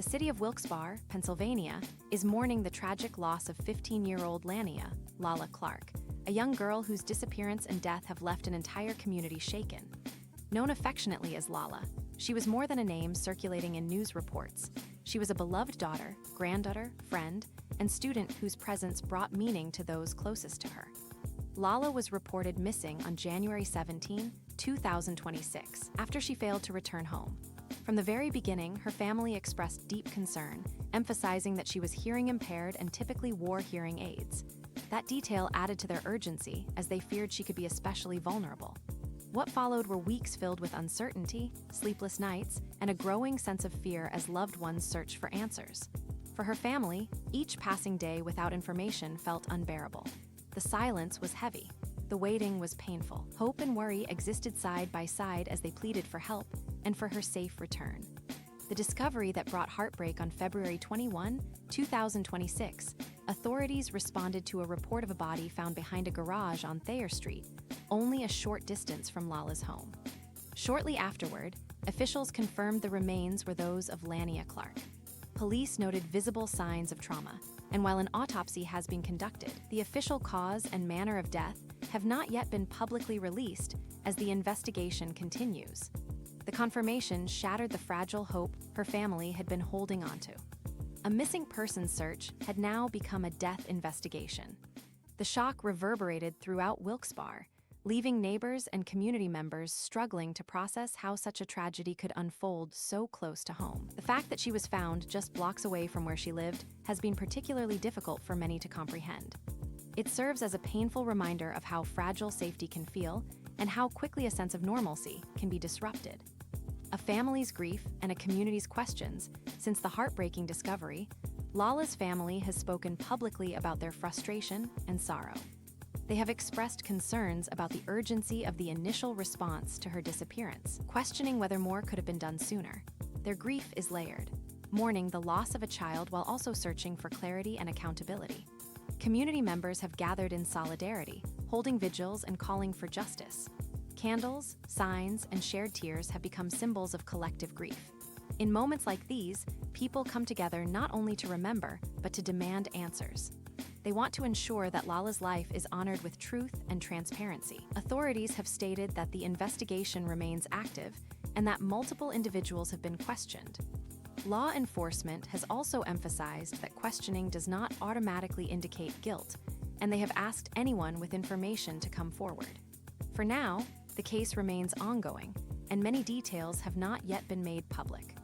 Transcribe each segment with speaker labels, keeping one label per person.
Speaker 1: city of Wilkes-Barre, Pennsylvania, is mourning the tragic loss of 15-year-old Lala Clark, a young girl whose disappearance and death have left an entire community shaken. Known affectionately as Lala, she was more than a name circulating in news reports. She was a beloved daughter, granddaughter, friend, and student whose presence brought meaning to those closest to her. Lala was reported missing on January 17, 2026, after she failed to return home. From the very beginning, her family expressed deep concern, emphasizing that she was hearing impaired and typically wore hearing aids. That detail added to their urgency, as they feared she could be especially vulnerable. What followed were weeks filled with uncertainty, sleepless nights, and a growing sense of fear as loved ones searched for answers. For her family, each passing day without information felt unbearable. The silence was heavy. The waiting was painful. Hope and worry existed side by side as they pleaded for help and for her safe return. The discovery that brought heartbreak on February 21, 2026, authorities responded to a report of a body found behind a garage on Thayer Street, only a short distance from Lala's home. Shortly afterward, officials confirmed the remains were those of Niyah Clark. Police noted visible signs of trauma, and while an autopsy has been conducted, the official cause and manner of death have not yet been publicly released as the investigation continues. The confirmation shattered the fragile hope her family had been holding onto. A missing persons search had now become a death investigation. The shock reverberated throughout Wilkes-Barre, leaving neighbors and community members struggling to process how such a tragedy could unfold so close to home. The fact that she was found just blocks away from where she lived has been particularly difficult for many to comprehend. It serves as a painful reminder of how fragile safety can feel and how quickly a sense of normalcy can be disrupted. A family's grief and a community's questions. Since the heartbreaking discovery, Lala's family has spoken publicly about their frustration and sorrow. They have expressed concerns about the urgency of the initial response to her disappearance, questioning whether more could have been done sooner. Their grief is layered, mourning the loss of a child while also searching for clarity and accountability. Community members have gathered in solidarity, holding vigils and calling for justice. Candles, signs, and shared tears have become symbols of collective grief. In moments like these, people come together not only to remember, but to demand answers. They want to ensure that Lala's life is honored with truth and transparency. Authorities have stated that the investigation remains active and that multiple individuals have been questioned. Law enforcement has also emphasized that questioning does not automatically indicate guilt, and they have asked anyone with information to come forward. For now, the case remains ongoing, and many details have not yet been made public.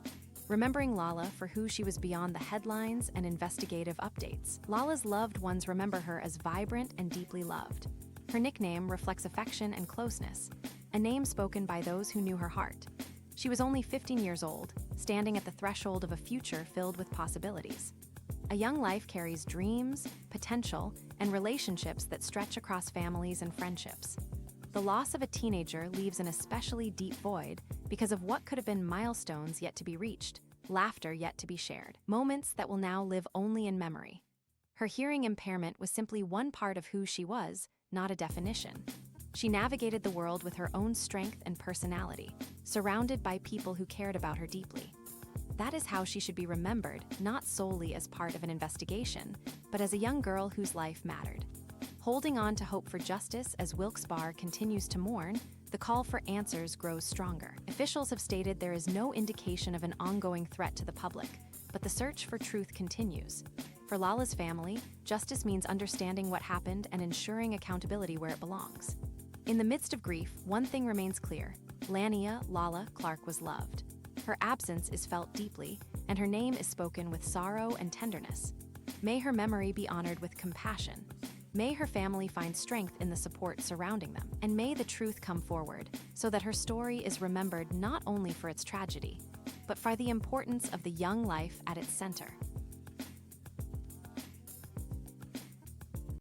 Speaker 1: Remembering Lala for who she was beyond the headlines and investigative updates, Lala's loved ones remember her as vibrant and deeply loved. Her nickname reflects affection and closeness, a name spoken by those who knew her heart. She was only 15 years old, standing at the threshold of a future filled with possibilities. A young life carries dreams, potential, and relationships that stretch across families and friendships. The loss of a teenager leaves an especially deep void because of what could have been milestones yet to be reached, laughter yet to be shared, moments that will now live only in memory. Her hearing impairment was simply one part of who she was, not a definition. She navigated the world with her own strength and personality, surrounded by people who cared about her deeply. That is how she should be remembered, not solely as part of an investigation, but as a young girl whose life mattered. Holding on to hope for justice as Wilkes-Barre continues to mourn, the call for answers grows stronger. Officials have stated there is no indication of an ongoing threat to the public, but the search for truth continues. For Lala's family, justice means understanding what happened and ensuring accountability where it belongs. In the midst of grief, one thing remains clear: Lala Clark was loved. Her absence is felt deeply, and her name is spoken with sorrow and tenderness. May her memory be honored with compassion. May her family find strength in the support surrounding them, and may the truth come forward so that her story is remembered not only for its tragedy, but for the importance of the young life at its center.